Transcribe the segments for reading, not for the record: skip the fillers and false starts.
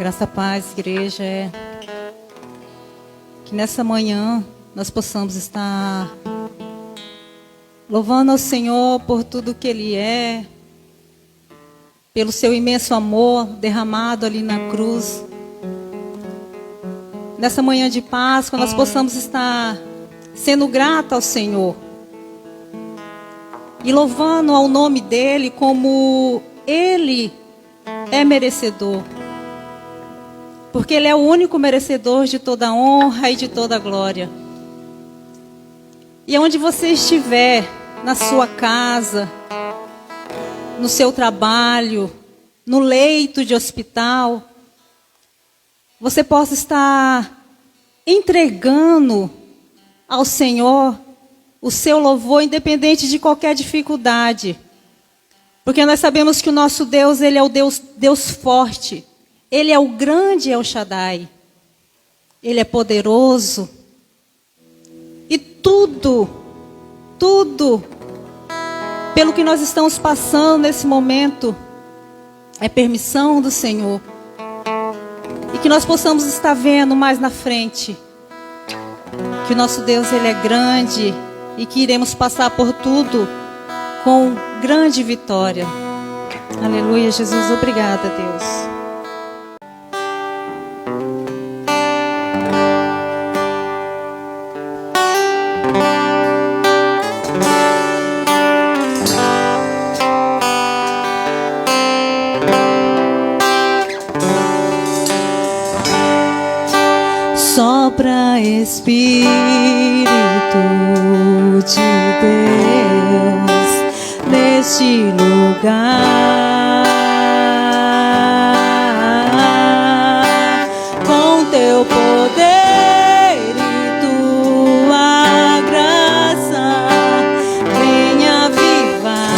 Graça, paz, igreja, que nessa manhã nós possamos estar louvando ao Senhor por tudo que Ele é, pelo seu imenso amor derramado ali na cruz. Nessa manhã de Páscoa nós possamos estar sendo gratos ao Senhor e louvando ao nome dEle como Ele é merecedor. Porque Ele é o único merecedor de toda honra e de toda glória. E onde você estiver, na sua casa, no seu trabalho, no leito de hospital, você possa estar entregando ao Senhor o seu louvor, independente de qualquer dificuldade. Porque nós sabemos que o nosso Deus, Ele é o Deus forte. Ele é o grande El Shaddai. Ele é poderoso. E tudo, pelo que nós estamos passando nesse momento, é permissão do Senhor. E que nós possamos estar vendo mais na frente que o nosso Deus, Ele é grande e que iremos passar por tudo com grande vitória. Aleluia, Jesus. Obrigada, Deus. Sopra, Espírito de Deus, neste lugar, com teu poder e tua graça, venha avivar.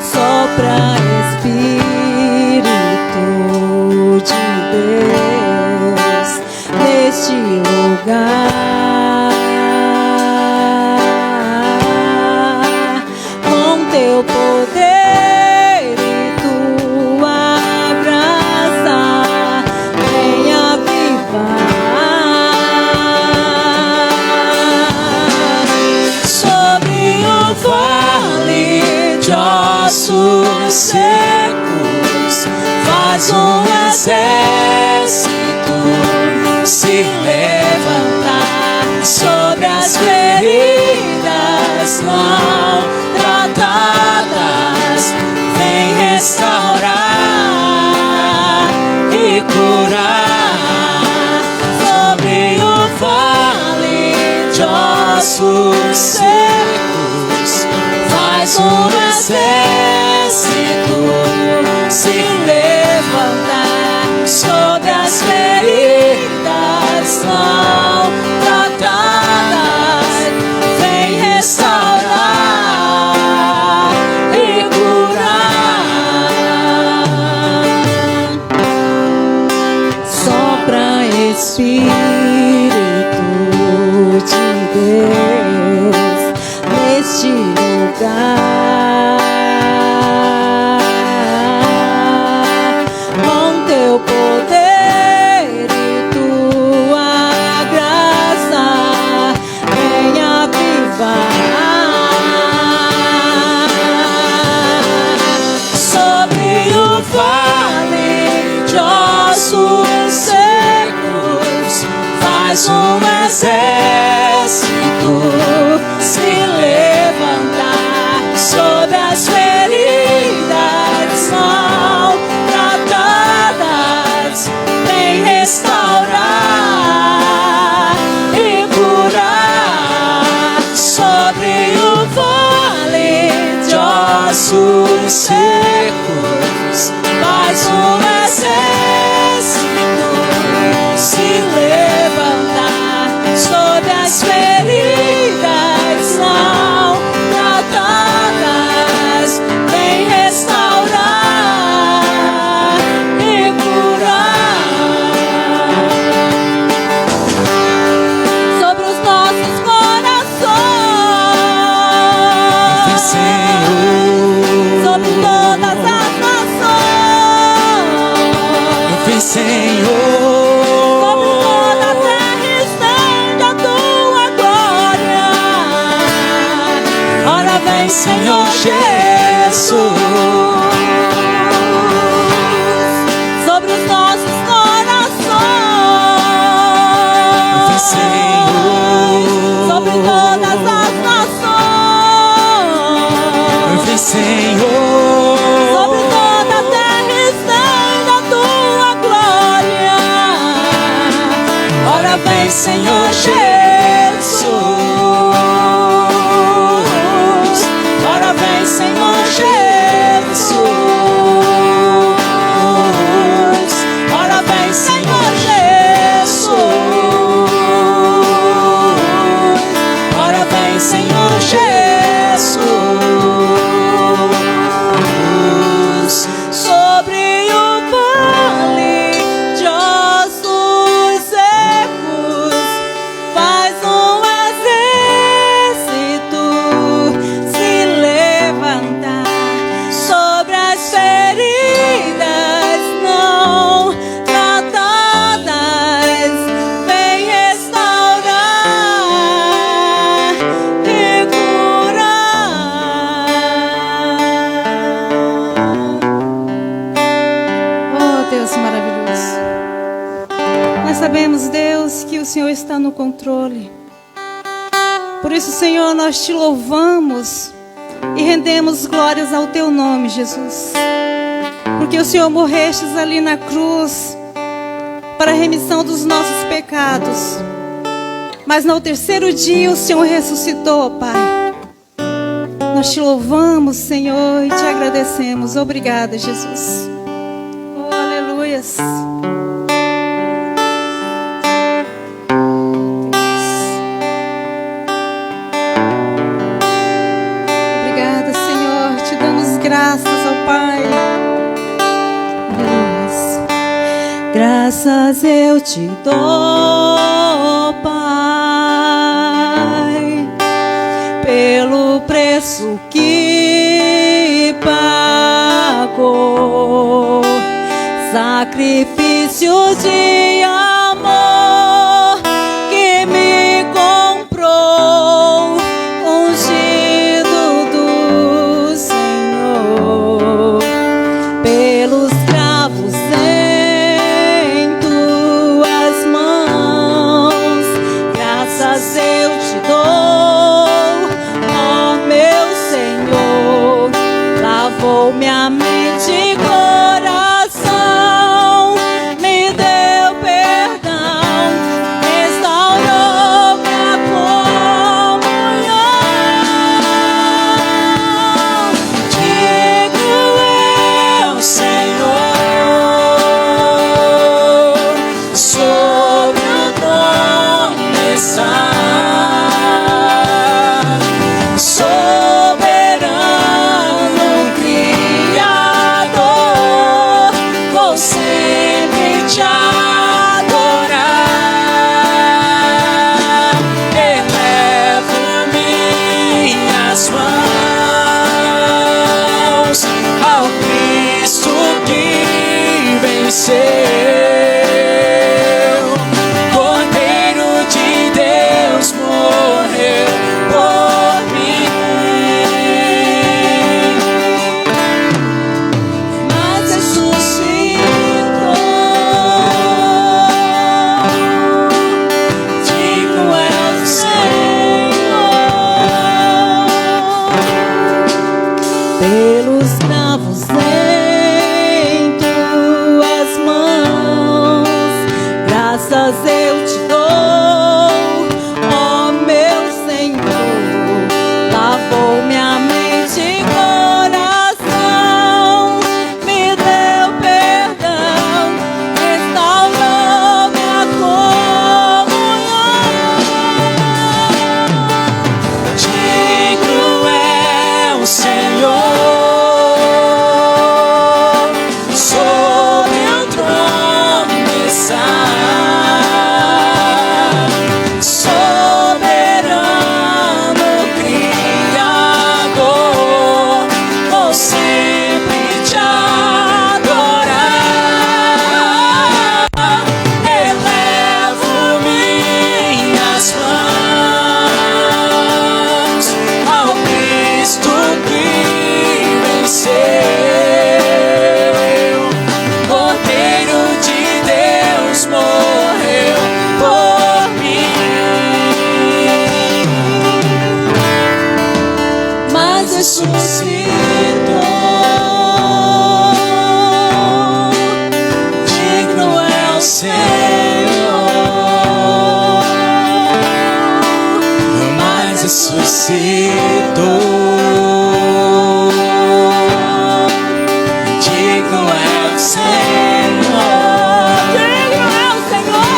Sopra, Espírito de Deus, neste lugar, com teu poder e tua graça, venha avivar. Sobre o vale de ossos secos, faz um exército se levantar sobre as feridas não tratadas. Vem restaurar e curar. Sobre o vale de ossos secos, faz um exército se levantar sobre as feridas não tratadas. Vem restaurar e curar. Sopra, Espírito de Deus, neste lugar, teu poder e tua graça, venha avivar. Sobre o vale de ossos secos, faz um exército se levantar sobre as feridas não tratadas. Vem restaurar e curar. Sobre o vale de ossos secos, faz um exército se levantar sobre as feridas não tratadas. Vem restaurar e curar. Sobre os nossos corações, Senhor, sobre todas vem, Senhor Jesus. Sobre os nossos corações. Vem, Senhor. Sobre todas as nações. Vem, Senhor. Sobre toda a terra estenda a tua glória. Ora vem, Senhor Jesus. Ora vem, Senhor Jesus. Ora vem, Senhor Jesus. Ora vem, Senhor Jesus. Sobre o vale de ossos secos, faz um exército se levantar. Sobre as feridas não tratadas, vem restaurar e curar. Oh, Deus maravilhoso. Nós sabemos, Deus, que o Senhor está no controle. Por isso, Senhor, nós te louvamos e rendemos glórias ao teu nome, Jesus. Porque o Senhor morrestes ali na cruz para a remissão dos nossos pecados. Mas no terceiro dia o Senhor ressuscitou, Pai. Nós te louvamos, Senhor, e te agradecemos. Obrigada, Jesus. Oh, aleluias. Obrigada, Senhor. Te damos graças ao Pai. Aleluias. Graças eu te dou, Pai, pelo preço que pagou, sacrifício de amor que me comprou, ungido do Senhor, pelos cravos em tuas mãos. Graças eu te dou, ó meu Senhor. Lavou minha mente e coração, ressuscitou. Digno é o Senhor, mas ressuscitou. Digno é o Senhor, Digno é o Senhor.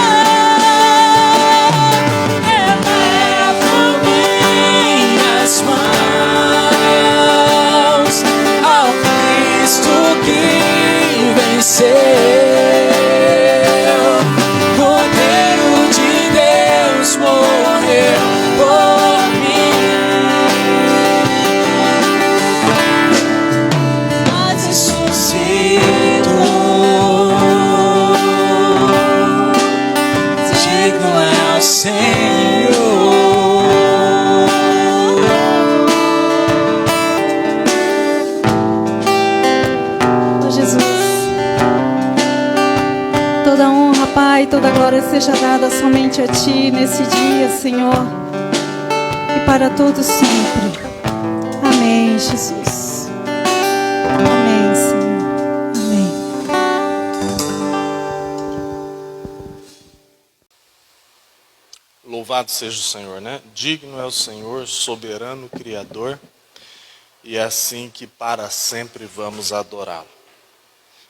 elevo minhas mãos ao Cristo que venceu. Cordeiro de Deus morreu por mim, mas ressuscitou. Digno é o Senhor. Oh, Jesus. Toda honra, Pai, toda glória seja dada somente a Ti nesse dia, Senhor. E para todos sempre. Amém, Jesus. Amém, Senhor. Amém. Louvado seja o Senhor, né? Digno é o Senhor, soberano Criador, e é assim que para sempre vamos adorá-lo.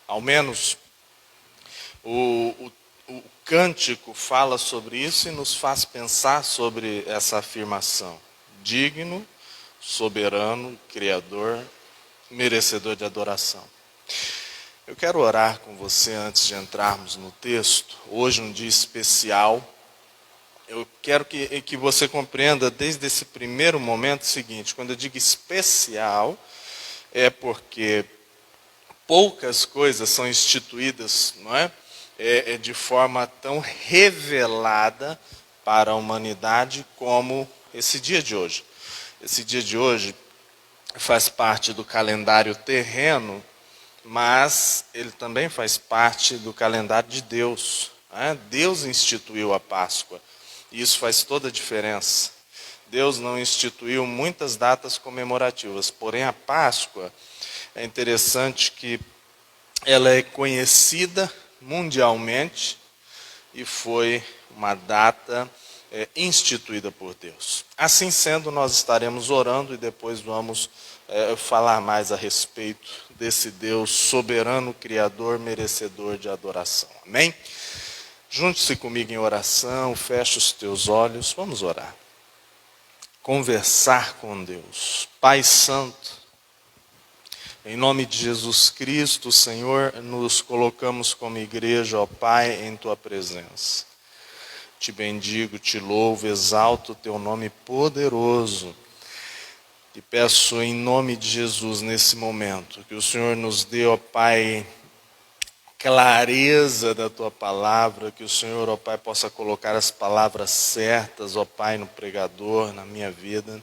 Ao menos o cântico fala sobre isso e nos faz pensar sobre essa afirmação. Digno, soberano, Criador, merecedor de adoração. Eu quero orar com você antes de entrarmos no texto. Hoje um dia especial. Eu quero que você compreenda desde esse primeiro momento o seguinte: quando eu digo especial, é porque poucas coisas são instituídas, não é? De forma tão revelada para a humanidade como esse dia de hoje. Esse dia de hoje faz parte do calendário terreno, mas ele também faz parte do calendário de Deus, né? Deus instituiu a Páscoa. E isso faz toda a diferença. Deus não instituiu muitas datas comemorativas, porém a Páscoa é interessante que ela é conhecida mundialmente e foi uma data instituída por Deus. Assim sendo, nós estaremos orando e depois vamos falar mais a respeito desse Deus soberano, criador, merecedor de adoração. Amém? Junte-se comigo em oração, feche os teus olhos, vamos orar. Conversar com Deus. Pai Santo, em nome de Jesus Cristo, Senhor, nos colocamos como igreja, ó Pai, em Tua presença. Te bendigo, te louvo, exalto o Teu nome poderoso. Te peço em nome de Jesus, nesse momento, que o Senhor nos dê, ó Pai, clareza da Tua palavra, que o Senhor, ó Pai, possa colocar as palavras certas, ó Pai, no pregador, na minha vida.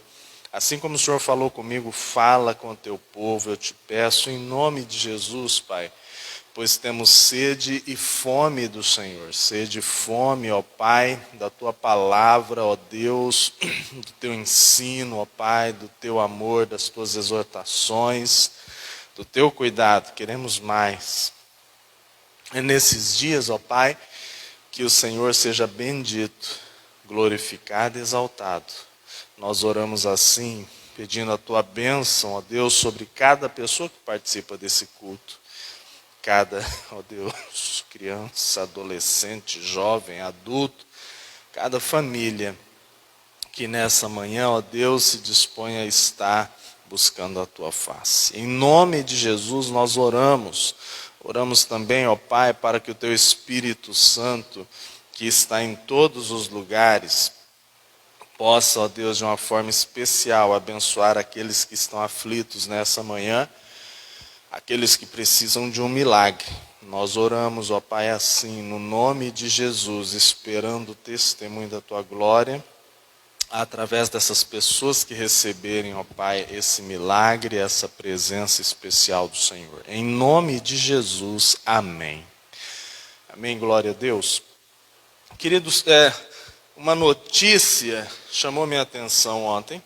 Assim como o Senhor falou comigo, fala com o Teu povo, eu te peço em nome de Jesus, Pai, pois temos sede e fome do Senhor, sede e fome, ó Pai, da Tua palavra, ó Deus, do Teu ensino, ó Pai, do Teu amor, das Tuas exortações, do Teu cuidado, queremos mais. É nesses dias, ó Pai, que o Senhor seja bendito, glorificado e exaltado. Nós oramos assim, pedindo a Tua bênção, ó Deus, sobre cada pessoa que participa desse culto. Cada, ó Deus, criança, adolescente, jovem, adulto, cada família que nessa manhã, ó Deus, se dispõe a estar buscando a Tua face. Em nome de Jesus nós oramos. Oramos também, ó Pai, para que o Teu Espírito Santo, que está em todos os lugares, possa, ó Deus, de uma forma especial, abençoar aqueles que estão aflitos nessa manhã, aqueles que precisam de um milagre. Nós oramos, ó Pai, assim, no nome de Jesus, esperando o testemunho da Tua glória, através dessas pessoas que receberem, ó Pai, esse milagre, essa presença especial do Senhor. Em nome de Jesus, amém. Amém, glória a Deus. Queridos, uma notícia chamou minha atenção ontem,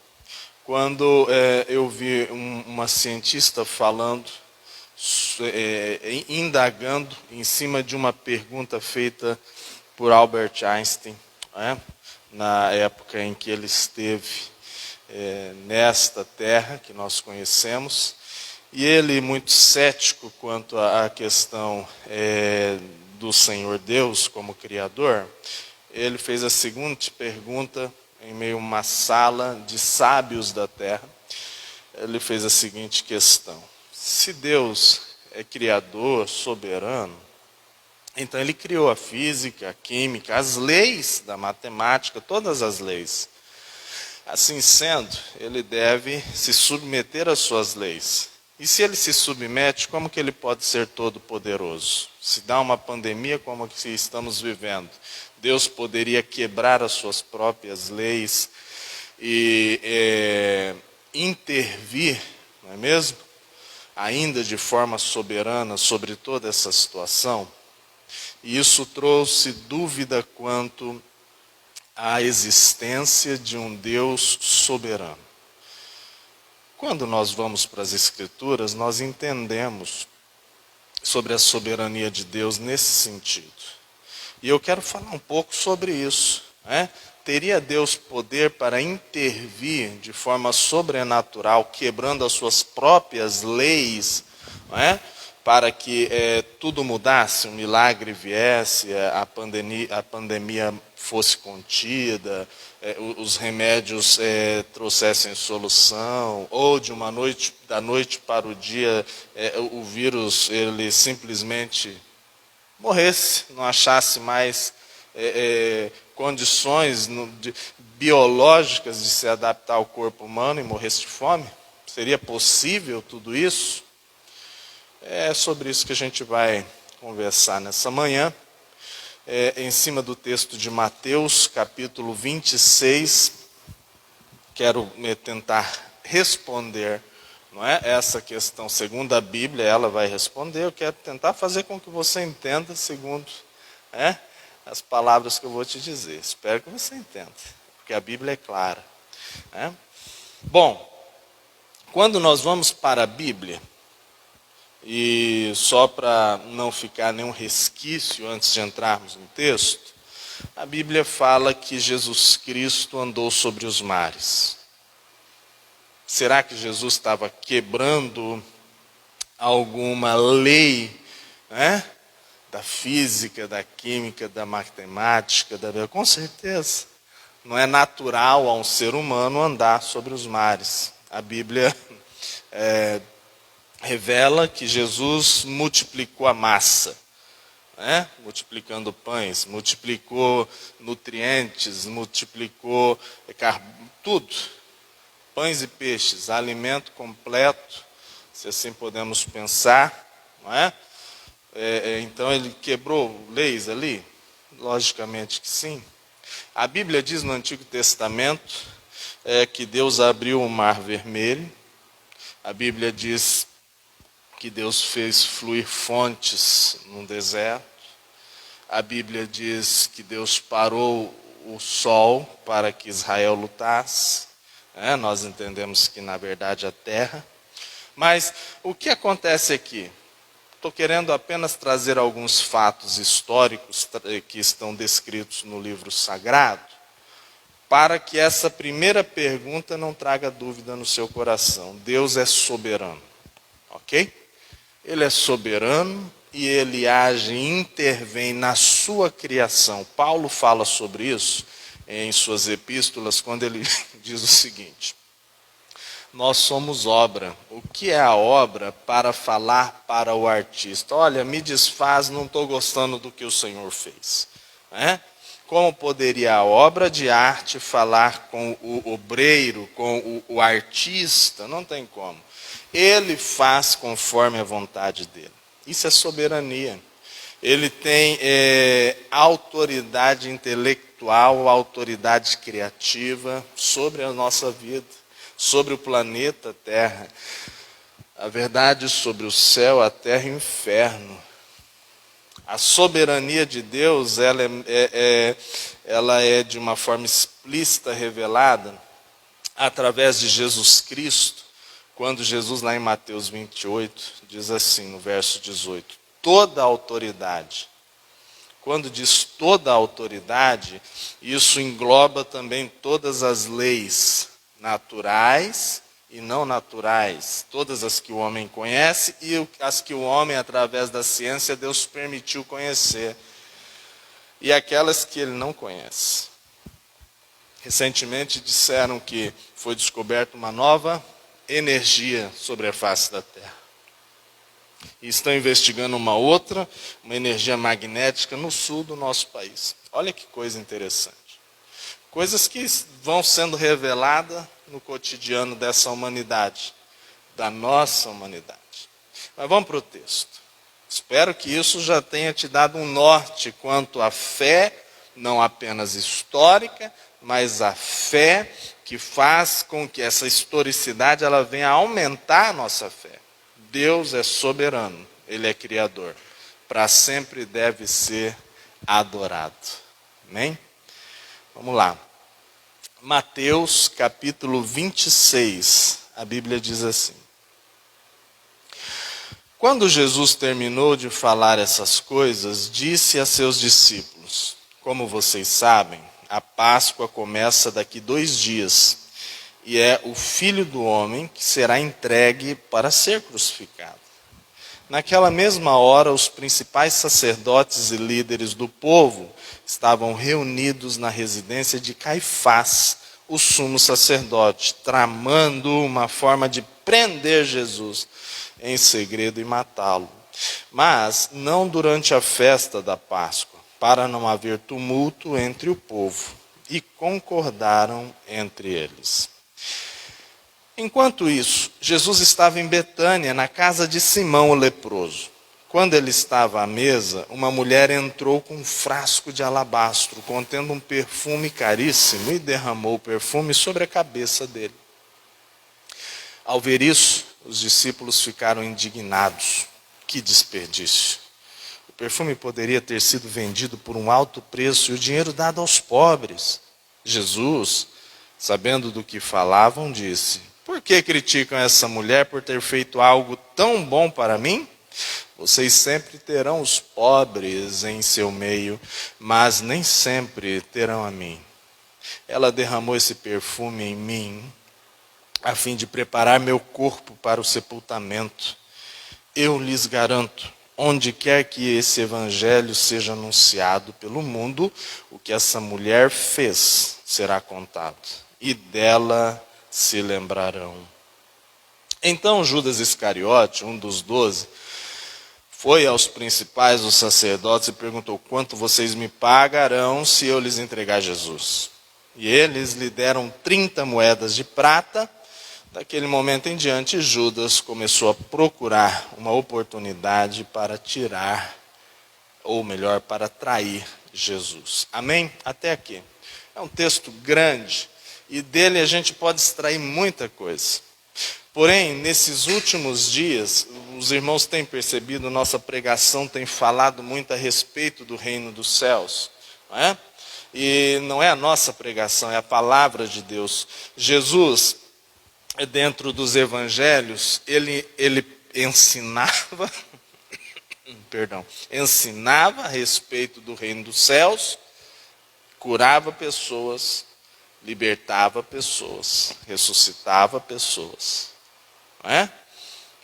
quando eu vi uma cientista falando, indagando em cima de uma pergunta feita por Albert Einstein, né, na época em que ele esteve nesta terra que nós conhecemos, e ele, muito cético quanto à questão do Senhor Deus como Criador, ele fez a seguinte pergunta em meio a uma sala de sábios da terra. Ele fez a seguinte questão: se Deus é Criador, soberano, então Ele criou a física, a química, as leis da matemática, todas as leis. Assim sendo, Ele deve se submeter às suas leis. E se Ele se submete, como que Ele pode ser todo-poderoso? Se dá uma pandemia como a que estamos vivendo, Deus poderia quebrar as suas próprias leis e intervir, não é mesmo? Ainda de forma soberana sobre toda essa situação. E isso trouxe dúvida quanto à existência de um Deus soberano. Quando nós vamos para as Escrituras, nós entendemos sobre a soberania de Deus nesse sentido. E eu quero falar um pouco sobre isso, né? Teria Deus poder para intervir de forma sobrenatural, quebrando as suas próprias leis, não é? Para que tudo mudasse, um milagre viesse, a pandemia fosse contida, os remédios trouxessem solução, ou de da noite para o dia, o vírus ele simplesmente morresse, não achasse mais condições biológicas de se adaptar ao corpo humano e morresse de fome? Seria possível tudo isso? É sobre isso que a gente vai conversar nessa manhã, em cima do texto de Mateus, capítulo 26. Quero tentar responder, não é? Essa questão, segundo a Bíblia, ela vai responder. Eu quero tentar fazer com que você entenda segundo as palavras que eu vou te dizer. Espero que você entenda, porque a Bíblia é clara. Bom, quando nós vamos para a Bíblia, e só para não ficar nenhum resquício antes de entrarmos no texto, a Bíblia fala que Jesus Cristo andou sobre os mares. Será que Jesus estava quebrando alguma lei, da física, da química, da matemática? Com certeza. Não é natural a um ser humano andar sobre os mares. A Bíblia revela que Jesus multiplicou a massa, multiplicando pães, multiplicou nutrientes, multiplicou tudo. Pães e peixes, alimento completo, se assim podemos pensar, não é? Então ele quebrou leis ali? Logicamente que sim. A Bíblia diz no Antigo Testamento que Deus abriu o Mar Vermelho. A Bíblia diz que Deus fez fluir fontes no deserto. A Bíblia diz que Deus parou o sol para que Israel lutasse. Nós entendemos que na verdade a terra. Mas o que acontece aqui? Estou querendo apenas trazer alguns fatos históricos que estão descritos no livro sagrado, para que essa primeira pergunta não traga dúvida no seu coração. Deus é soberano, ok? Ele é soberano e ele age e intervém na sua criação. Paulo fala sobre isso em suas epístolas, quando ele diz o seguinte: nós somos obra. O que é a obra? Para falar para o artista: olha, me desfaz, não estou gostando do que o Senhor fez. Como poderia a obra de arte falar com o obreiro, com o artista? Não tem como. Ele faz conforme a vontade dele. Isso é soberania. Ele tem autoridade intelectual, autoridade criativa sobre a nossa vida, sobre o planeta Terra. A verdade sobre o céu, a terra e o inferno. A soberania de Deus, ela é de uma forma explícita revelada através de Jesus Cristo, quando Jesus, lá em Mateus 28, diz assim, no verso 18, toda a autoridade. Quando diz toda a autoridade, isso engloba também todas as leis naturais e não naturais, todas as que o homem conhece e as que o homem, através da ciência, Deus permitiu conhecer, e aquelas que ele não conhece. Recentemente disseram que foi descoberta uma nova energia sobre a face da Terra. E estão investigando uma outra, uma energia magnética no sul do nosso país. Olha que coisa interessante. Coisas que vão sendo reveladas no cotidiano dessa humanidade, da nossa humanidade. Mas vamos para o texto. Espero que isso já tenha te dado um norte quanto à fé, não apenas histórica, mas a fé que faz com que essa historicidade ela venha a aumentar a nossa fé. Deus é soberano, Ele é criador. Para sempre deve ser adorado. Amém? Vamos lá. Mateus capítulo 26, a Bíblia diz assim. Quando Jesus terminou de falar essas coisas, disse a seus discípulos, como vocês sabem, a Páscoa começa daqui 2 dias, e é o Filho do Homem que será entregue para ser crucificado. Naquela mesma hora, os principais sacerdotes e líderes do povo estavam reunidos na residência de Caifás, o sumo sacerdote, tramando uma forma de prender Jesus em segredo e matá-lo. Mas não durante a festa da Páscoa, para não haver tumulto entre o povo. E concordaram entre eles. Enquanto isso, Jesus estava em Betânia, na casa de Simão o leproso. Quando ele estava à mesa, uma mulher entrou com um frasco de alabastro, contendo um perfume caríssimo, e derramou o perfume sobre a cabeça dele. Ao ver isso, os discípulos ficaram indignados. Que desperdício! O perfume poderia ter sido vendido por um alto preço e o dinheiro dado aos pobres. Jesus, sabendo do que falavam, disse: por que criticam essa mulher por ter feito algo tão bom para mim? Vocês sempre terão os pobres em seu meio, mas nem sempre terão a mim. Ela derramou esse perfume em mim, a fim de preparar meu corpo para o sepultamento. Eu lhes garanto, onde quer que esse evangelho seja anunciado pelo mundo, o que essa mulher fez será contado, e dela se lembrarão. Então Judas Iscariote, um dos 12, foi aos principais dos sacerdotes e perguntou: quanto vocês me pagarão se eu lhes entregar Jesus? E eles lhe deram 30 moedas de prata. Daquele momento em diante, Judas começou a procurar uma oportunidade para tirar, ou melhor, para trair Jesus. Amém? Até aqui. É um texto grande e dele a gente pode extrair muita coisa. Porém, nesses últimos dias, os irmãos têm percebido, nossa pregação tem falado muito a respeito do reino dos céus, não é? E não é a nossa pregação, é a palavra de Deus. Jesus, dentro dos evangelhos, ele ensinava, ensinava a respeito do reino dos céus, curava pessoas, libertava pessoas, ressuscitava pessoas. Não é?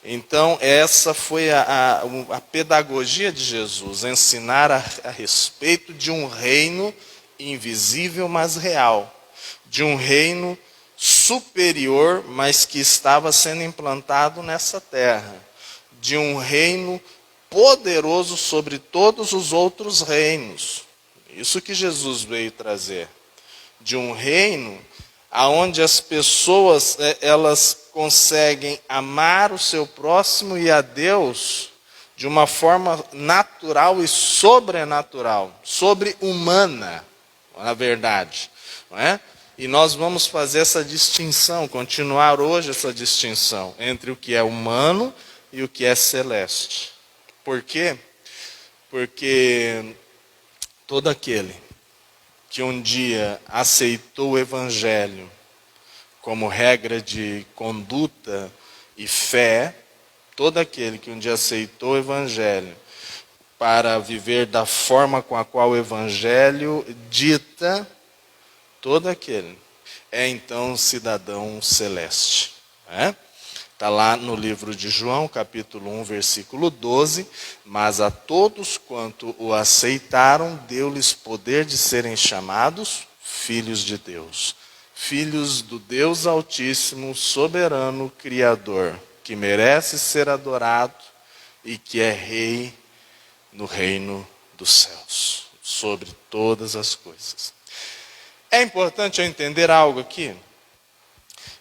Então, essa foi a pedagogia de Jesus, ensinar a respeito de um reino invisível, mas real. De um reino superior, mas que estava sendo implantado nessa terra. De um reino poderoso sobre todos os outros reinos. Isso que Jesus veio trazer. De um reino onde as pessoas elas conseguem amar o seu próximo e a Deus de uma forma natural e sobrenatural, sobre-humana, na verdade, não é? E nós vamos fazer essa distinção, continuar hoje essa distinção entre o que é humano e o que é celeste. Por quê? Porque todo aquele que um dia aceitou o Evangelho, como regra de conduta e fé, todo aquele que um dia aceitou o Evangelho para viver da forma com a qual o Evangelho dita, todo aquele é então cidadão celeste. Está lá no livro de João, capítulo 1, versículo 12. Mas a todos quanto o aceitaram, deu-lhes poder de serem chamados filhos de Deus. Filhos do Deus Altíssimo, soberano, Criador, que merece ser adorado e que é Rei no reino dos céus, sobre todas as coisas. É importante eu entender algo aqui,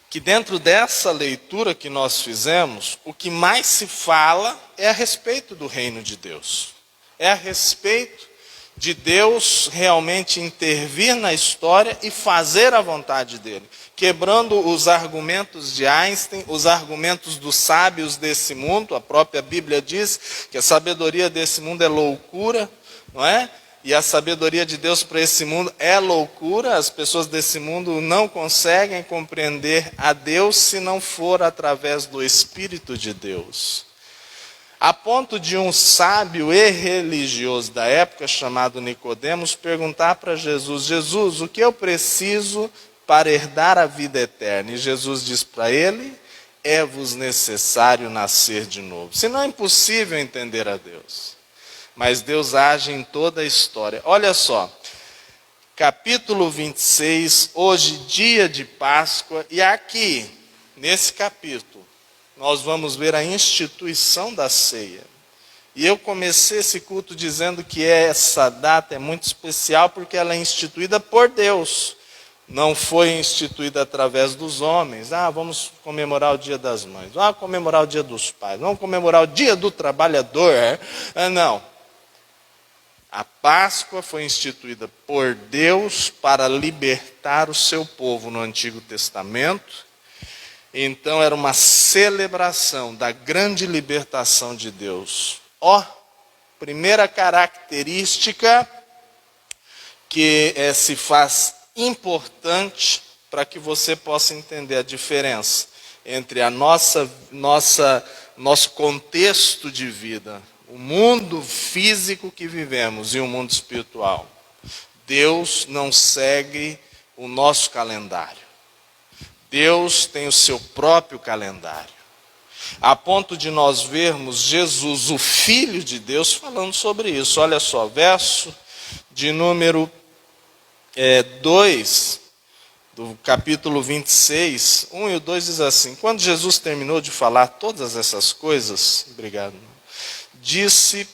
que dentro dessa leitura que nós fizemos, o que mais se fala é a respeito do reino de Deus. É a respeito de Deus realmente intervir na história e fazer a vontade dele, quebrando os argumentos de Einstein, os argumentos dos sábios desse mundo. A própria Bíblia diz que a sabedoria desse mundo é loucura, não é? E a sabedoria de Deus para esse mundo é loucura. As pessoas desse mundo não conseguem compreender a Deus se não for através do Espírito de Deus. A ponto de um sábio e religioso da época, chamado Nicodemos, perguntar para Jesus: Jesus, o que eu preciso para herdar a vida eterna? E Jesus diz para ele: é-vos necessário nascer de novo. Senão é impossível entender a Deus. Mas Deus age em toda a história. Olha só, capítulo 26, hoje dia de Páscoa, e aqui, nesse capítulo, nós vamos ver a instituição da ceia. E eu comecei esse culto dizendo que essa data é muito especial porque ela é instituída por Deus. Não foi instituída através dos homens. Vamos comemorar o dia das mães. Vamos comemorar o dia dos pais. Vamos comemorar o dia do trabalhador. Não. A Páscoa foi instituída por Deus para libertar o seu povo no Antigo Testamento. Então era uma celebração da grande libertação de Deus. Primeira característica que se faz importante para que você possa entender a diferença entre a nosso contexto de vida, o mundo físico que vivemos e o mundo espiritual. Deus não segue o nosso calendário. Deus tem o seu próprio calendário. A ponto de nós vermos Jesus, o Filho de Deus, falando sobre isso. Olha só, verso de número 2, do capítulo 26, 1 e 2 diz assim: quando Jesus terminou de falar todas essas coisas, disse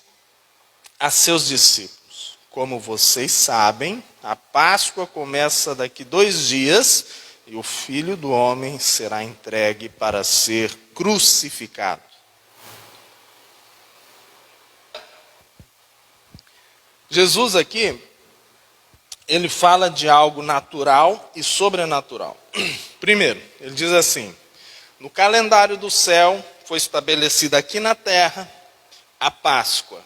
a seus discípulos: como vocês sabem, a Páscoa começa daqui 2 dias, e o Filho do Homem será entregue para ser crucificado. Jesus aqui, ele fala de algo natural e sobrenatural. Primeiro, ele diz assim: no calendário do céu foi estabelecida aqui na terra a Páscoa,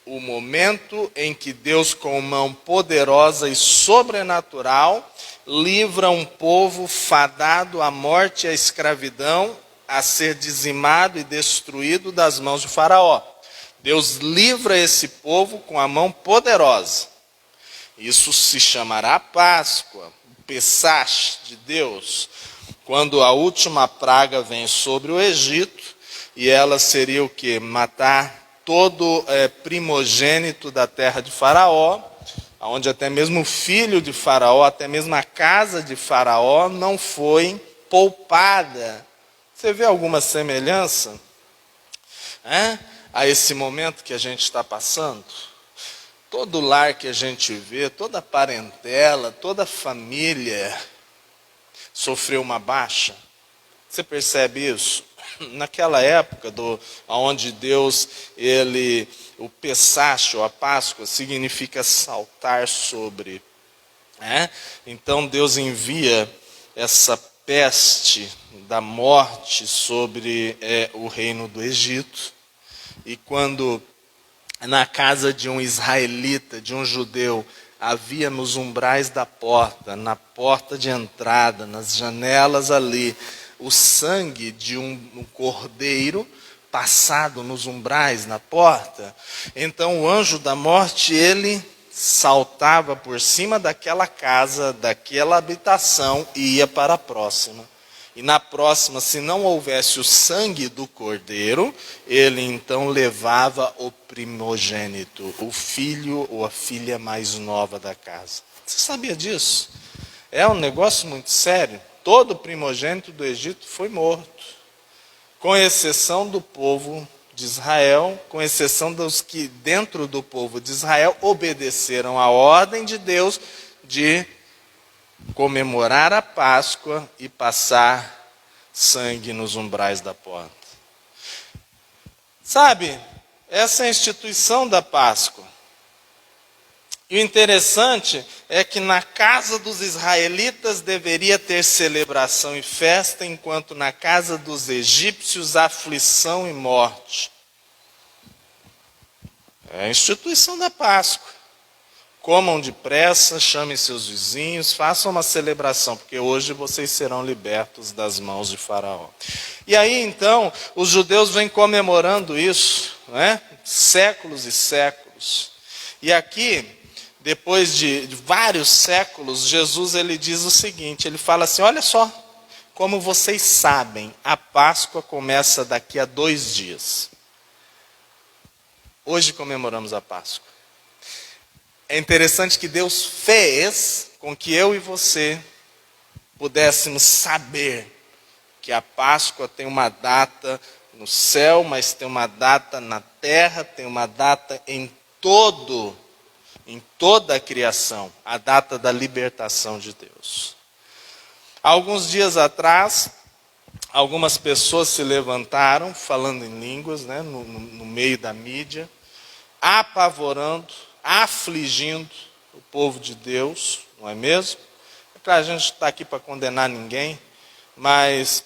o momento em que Deus, com mão poderosa e sobrenatural, livra um povo fadado à morte e à escravidão, a ser dizimado e destruído das mãos de Faraó. Deus livra esse povo com a mão poderosa. Isso se chamará Páscoa, o Pessach de Deus, quando a última praga vem sobre o Egito, e ela seria o quê? Matar todo primogênito da terra de Faraó, onde até mesmo o filho de Faraó, até mesmo a casa de Faraó não foi poupada. Você vê alguma semelhança a esse momento que a gente está passando? Todo lar que a gente vê, toda parentela, toda família sofreu uma baixa. Você percebe isso? Naquela época onde Deus, o Pessach, ou a Páscoa, significa saltar sobre. Então Deus envia essa peste da morte sobre o reino do Egito. E quando na casa de um israelita, de um judeu, havia nos umbrais da porta, na porta de entrada, nas janelas ali, o sangue de um cordeiro passado nos umbrais, na porta. Então o anjo da morte, ele saltava por cima daquela casa, daquela habitação e ia para a próxima. E na próxima, se não houvesse o sangue do cordeiro, ele então levava o primogênito, o filho ou a filha mais nova da casa. Você sabia disso? É um negócio muito sério. Todo primogênito do Egito foi morto, com exceção do povo de Israel, com exceção dos que dentro do povo de Israel obedeceram à ordem de Deus de comemorar a Páscoa e passar sangue nos umbrais da porta. Sabe, essa é a instituição da Páscoa. E o interessante é que na casa dos israelitas deveria ter celebração e festa, enquanto na casa dos egípcios aflição e morte. É a instituição da Páscoa. Comam depressa, chamem seus vizinhos, façam uma celebração, porque hoje vocês serão libertos das mãos de Faraó. E aí então, os judeus vêm comemorando isso, né? Séculos e séculos. E aqui, depois de vários séculos, Jesus ele diz o seguinte, ele fala assim, olha só, como vocês sabem, a Páscoa começa daqui a 2 dias. Hoje comemoramos a Páscoa. É interessante que Deus fez com que eu e você pudéssemos saber que a Páscoa tem uma data no céu, mas tem uma data na terra, tem uma data em toda a criação, a data da libertação de Deus. Há alguns dias atrás, algumas pessoas se levantaram, falando em línguas, né, no meio da mídia, apavorando, afligindo o povo de Deus, não é mesmo? É claro, a gente está aqui para condenar ninguém, mas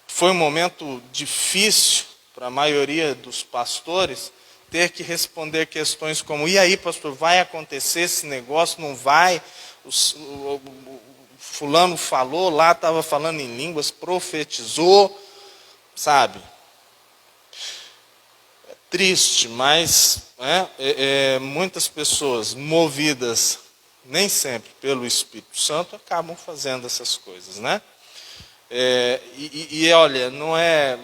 foi um momento difícil para a maioria dos pastores ter que responder questões como, e aí pastor, vai acontecer esse negócio, não vai? O fulano falou lá, estava falando em línguas, profetizou, sabe? É triste, mas muitas pessoas movidas, nem sempre pelo Espírito Santo, acabam fazendo essas coisas, né? Olha, não é...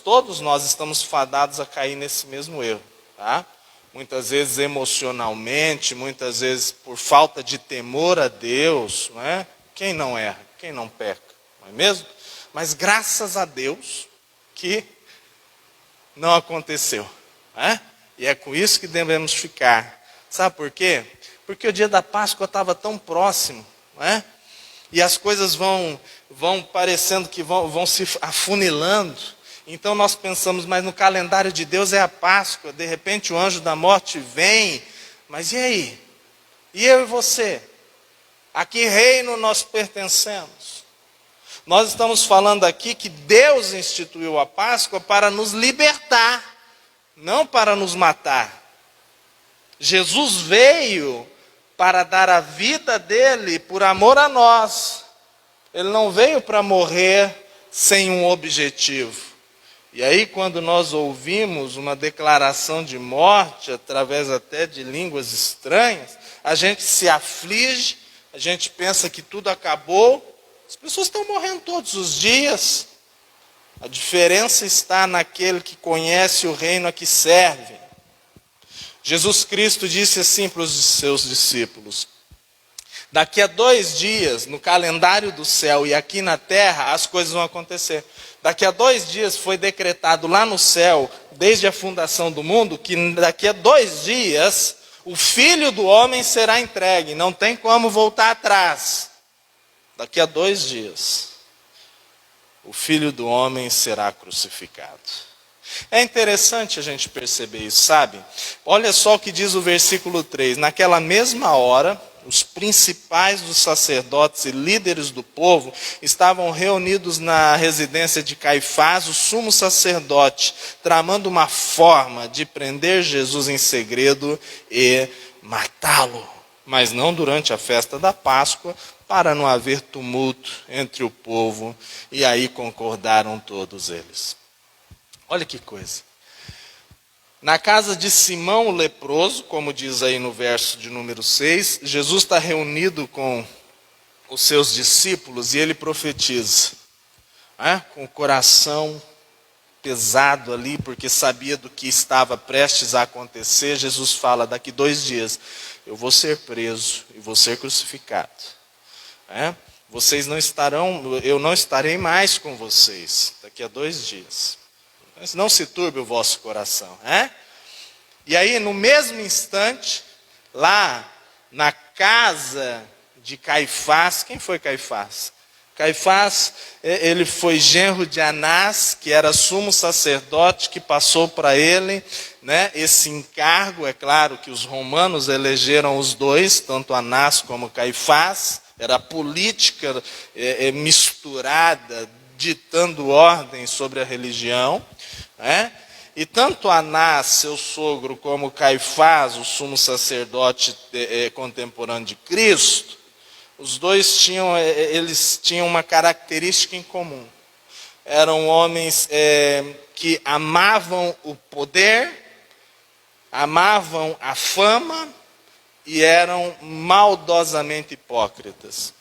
todos nós estamos fadados a cair nesse mesmo erro, tá? Muitas vezes emocionalmente, muitas vezes por falta de temor a Deus, não é? Quem não erra, quem não peca, não é mesmo? Mas graças a Deus que não aconteceu, né? E é com isso que devemos ficar. Sabe por quê? Porque o dia da Páscoa estava tão próximo, não é? E as coisas vão parecendo que vão se afunilando. Então nós pensamos, mas no calendário de Deus é a Páscoa. De repente o anjo da morte vem. Mas e aí? E eu e você? A que reino nós pertencemos? Nós estamos falando aqui que Deus instituiu a Páscoa para nos libertar, não para nos matar. Jesus veio para dar a vida dele por amor a nós. Ele não veio para morrer sem um objetivo. E aí quando nós ouvimos uma declaração de morte, através até de línguas estranhas, a gente se aflige, a gente pensa que tudo acabou. As pessoas estão morrendo todos os dias. A diferença está naquele que conhece o reino a que serve. Jesus Cristo disse assim para os seus discípulos, daqui a 2 dias, no calendário do céu e aqui na terra, as coisas vão acontecer. Daqui a 2 dias foi decretado lá no céu, desde a fundação do mundo, que daqui a 2 dias, o Filho do Homem será entregue. Não tem como voltar atrás. Daqui a 2 dias, o Filho do Homem será crucificado. É interessante a gente perceber isso, sabe? Olha só o que diz o versículo 3. Naquela mesma hora, os principais dos sacerdotes e líderes do povo estavam reunidos na residência de Caifás, o sumo sacerdote, tramando uma forma de prender Jesus em segredo e matá-lo. Mas não durante a festa da Páscoa, para não haver tumulto entre o povo. E aí concordaram todos eles. Olha que coisa. Na casa de Simão o leproso, como diz aí no verso de número 6, Jesus está reunido com os seus discípulos e ele profetiza, com o coração pesado ali, porque sabia do que estava prestes a acontecer. Jesus fala, daqui 2 dias eu vou ser preso e vou ser crucificado. Vocês não estarão, eu não estarei mais com vocês daqui a 2 dias. Mas não se turbe o vosso coração. E aí, no mesmo instante, lá na casa de Caifás, quem foi Caifás? Caifás, ele foi genro de Anás, que era sumo sacerdote, que passou para ele, esse encargo. É claro que os romanos elegeram os dois, tanto Anás como Caifás. Era política misturada, ditando ordem sobre a religião. E tanto Anás, seu sogro, como Caifás, o sumo sacerdote contemporâneo de Cristo, os dois tinham uma característica em comum. Eram homens que amavam o poder, amavam a fama e eram maldosamente hipócritas.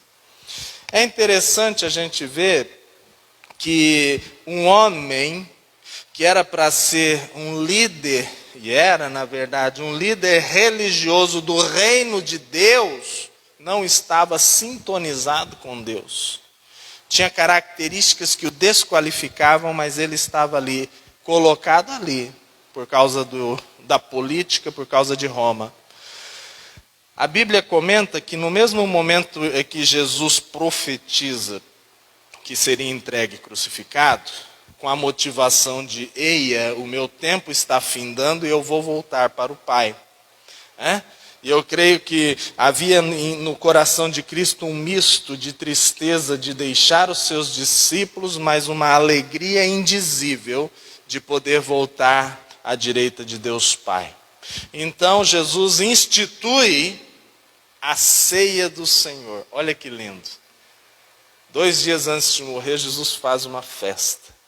É interessante a gente ver que um homem que era para ser um líder, e era, na verdade, um líder religioso do reino de Deus, não estava sintonizado com Deus. Tinha características que o desqualificavam, mas ele estava ali, colocado ali, por causa da política, por causa de Roma. A Bíblia comenta que no mesmo momento em que Jesus profetiza que seria entregue e crucificado, com a motivação de, eia, o meu tempo está findando e eu vou voltar para o Pai. E eu creio que havia no coração de Cristo um misto de tristeza de deixar os seus discípulos, mas uma alegria indizível de poder voltar à direita de Deus Pai. Então Jesus institui a ceia do Senhor. Olha que lindo. 2 dias antes de morrer, Jesus faz uma festa.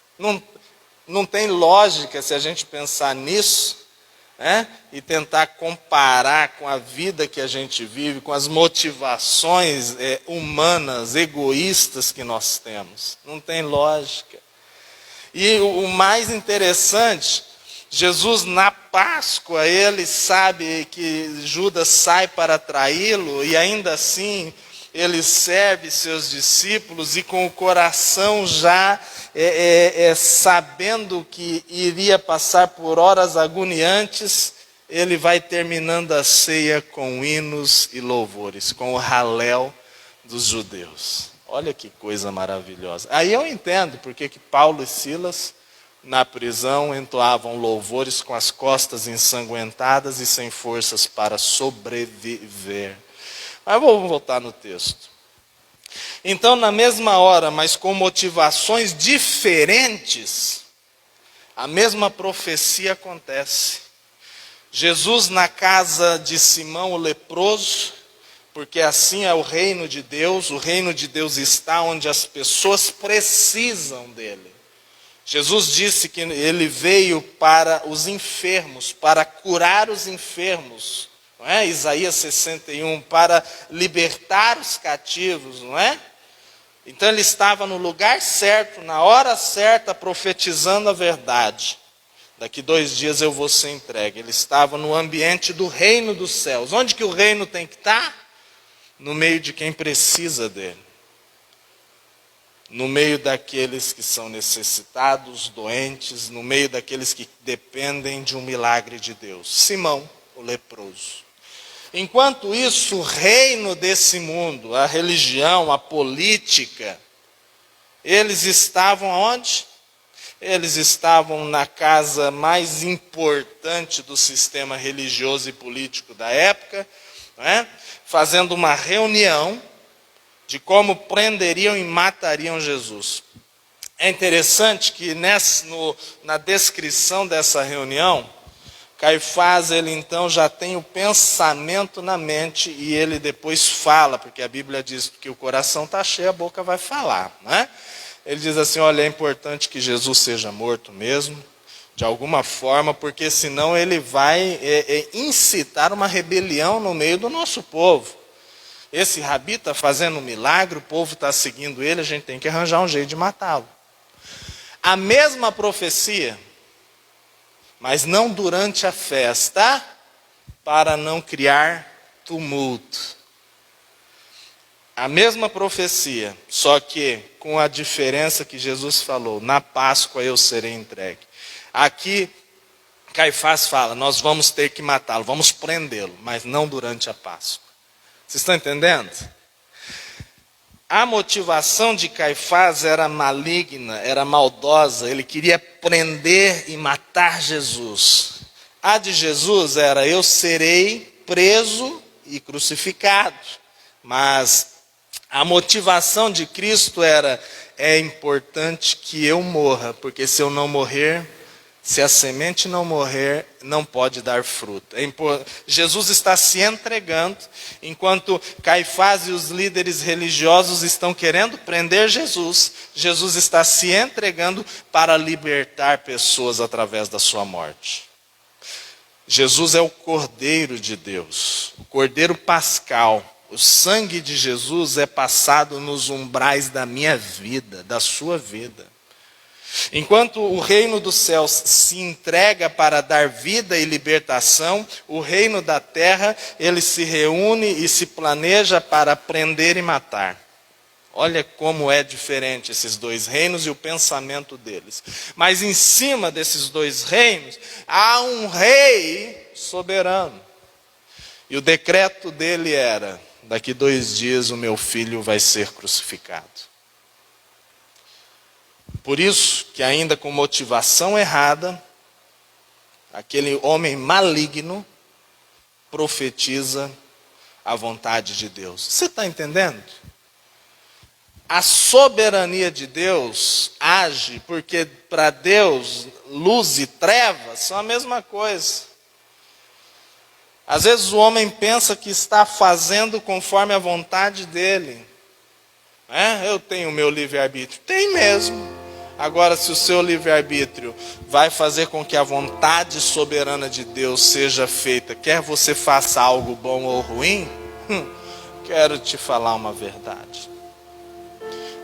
Não tem lógica se a gente pensar nisso, e tentar comparar com a vida que a gente vive, com as motivações humanas, egoístas que nós temos. Não tem lógica. E o mais interessante, Jesus na Páscoa, ele sabe que Judas sai para traí-lo e ainda assim ele serve seus discípulos e com o coração já sabendo que iria passar por horas agoniantes, ele vai terminando a ceia com hinos e louvores, com o Halel dos judeus. Olha que coisa maravilhosa. Aí eu entendo porque que Paulo e Silas, na prisão, entoavam louvores com as costas ensanguentadas e sem forças para sobreviver. Mas vamos voltar no texto. Então, na mesma hora, mas com motivações diferentes, a mesma profecia acontece. Jesus na casa de Simão o leproso, porque assim é o reino de Deus está onde as pessoas precisam dele. Jesus disse que ele veio para os enfermos, para curar os enfermos. Não é? Isaías 61, para libertar os cativos, não é? Então ele estava no lugar certo, na hora certa, profetizando a verdade. Daqui 2 dias eu vou ser entregue. Ele estava no ambiente do reino dos céus. Onde que o reino tem que estar? No meio de quem precisa dele. No meio daqueles que são necessitados, doentes, no meio daqueles que dependem de um milagre de Deus. Simão, o leproso. Enquanto isso, o reino desse mundo, a religião, a política, eles estavam onde? Eles estavam na casa mais importante do sistema religioso e político da época, né, fazendo uma reunião de como prenderiam e matariam Jesus. É interessante que na descrição dessa reunião, Caifás, ele então já tem o pensamento na mente e ele depois fala, porque a Bíblia diz que o coração está cheio, a boca vai falar, né? Ele diz assim, olha, é importante que Jesus seja morto mesmo, de alguma forma, porque senão ele vai incitar uma rebelião no meio do nosso povo. Esse rabi está fazendo um milagre, o povo está seguindo ele, a gente tem que arranjar um jeito de matá-lo. A mesma profecia, mas não durante a festa, para não criar tumulto. A mesma profecia, só que com a diferença que Jesus falou, na Páscoa eu serei entregue. Aqui, Caifás fala, nós vamos ter que matá-lo, vamos prendê-lo, mas não durante a Páscoa. Vocês estão entendendo? A motivação de Caifás era maligna, era maldosa, ele queria prender e matar Jesus. A de Jesus era, eu serei preso e crucificado. Mas a motivação de Cristo era, é importante que eu morra, porque se eu não morrer, se a semente não morrer, não pode dar fruto. Jesus está se entregando, enquanto Caifás e os líderes religiosos estão querendo prender Jesus. Jesus está se entregando para libertar pessoas através da sua morte. Jesus é o Cordeiro de Deus, o Cordeiro Pascal. O sangue de Jesus é passado nos umbrais da minha vida, da sua vida. Enquanto o reino dos céus se entrega para dar vida e libertação, o reino da terra, ele se reúne e se planeja para prender e matar. Olha como é diferente esses dois reinos e o pensamento deles. Mas em cima desses dois reinos, há um rei soberano. E o decreto dele era, daqui 2 dias o meu filho vai ser crucificado. Por isso que ainda com motivação errada, aquele homem maligno profetiza a vontade de Deus. Você está entendendo? A soberania de Deus age porque para Deus luz e trevas são a mesma coisa. Às vezes o homem pensa que está fazendo conforme a vontade dele. Eu tenho o meu livre-arbítrio. Tem mesmo. Agora, se o seu livre-arbítrio vai fazer com que a vontade soberana de Deus seja feita, quer você faça algo bom ou ruim, quero te falar uma verdade.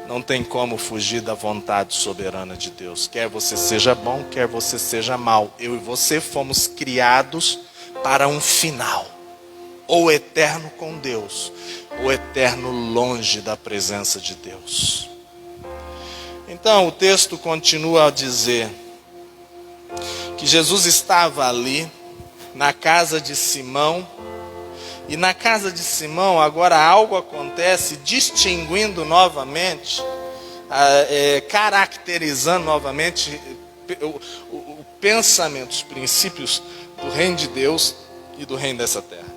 Não tem como fugir da vontade soberana de Deus. Quer você seja bom, quer você seja mau. Eu e você fomos criados para um final. Ou eterno com Deus, ou eterno longe da presença de Deus. Então o texto continua a dizer que Jesus estava ali, na casa de Simão, e na casa de Simão agora algo acontece, distinguindo novamente, caracterizando novamente o pensamento, os princípios do reino de Deus e do reino dessa terra.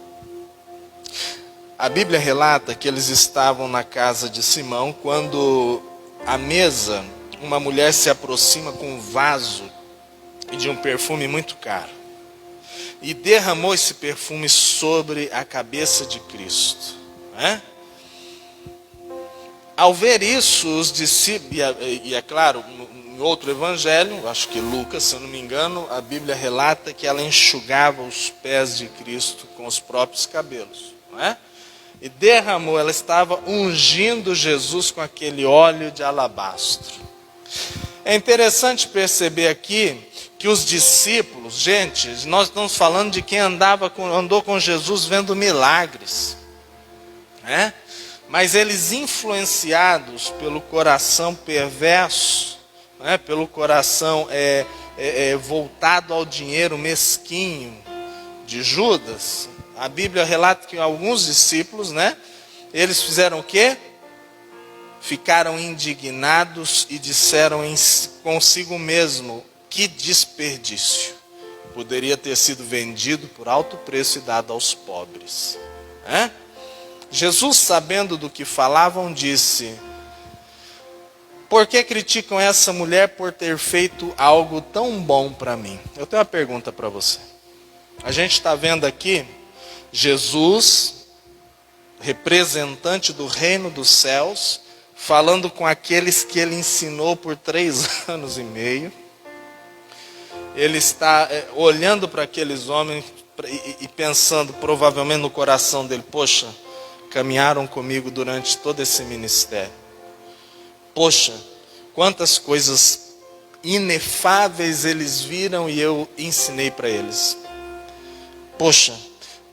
A Bíblia relata que eles estavam na casa de Simão quando à mesa, uma mulher se aproxima com um vaso de um perfume muito caro. E derramou esse perfume sobre a cabeça de Cristo. Ao ver isso, os discípulos, e é claro, em outro evangelho, acho que Lucas, se eu não me engano, a Bíblia relata que ela enxugava os pés de Cristo com os próprios cabelos. E derramou, ela estava ungindo Jesus com aquele óleo de alabastro. É interessante perceber aqui que os discípulos, gente, nós estamos falando de quem andou com Jesus vendo milagres, mas eles influenciados pelo coração perverso, pelo coração voltado ao dinheiro mesquinho de Judas. A Bíblia relata que alguns discípulos, eles fizeram o quê? Ficaram indignados e disseram consigo mesmo, que desperdício. Poderia ter sido vendido por alto preço e dado aos pobres. Jesus, sabendo do que falavam, disse: por que criticam essa mulher por ter feito algo tão bom para mim? Eu tenho uma pergunta para você. A gente está vendo aqui Jesus, representante do reino dos céus, falando com aqueles que ele ensinou por 3 anos e meio. Ele está olhando para aqueles homens e pensando provavelmente no coração dele: poxa, caminharam comigo durante todo esse ministério. Poxa, quantas coisas inefáveis eles viram e eu ensinei para eles. Poxa,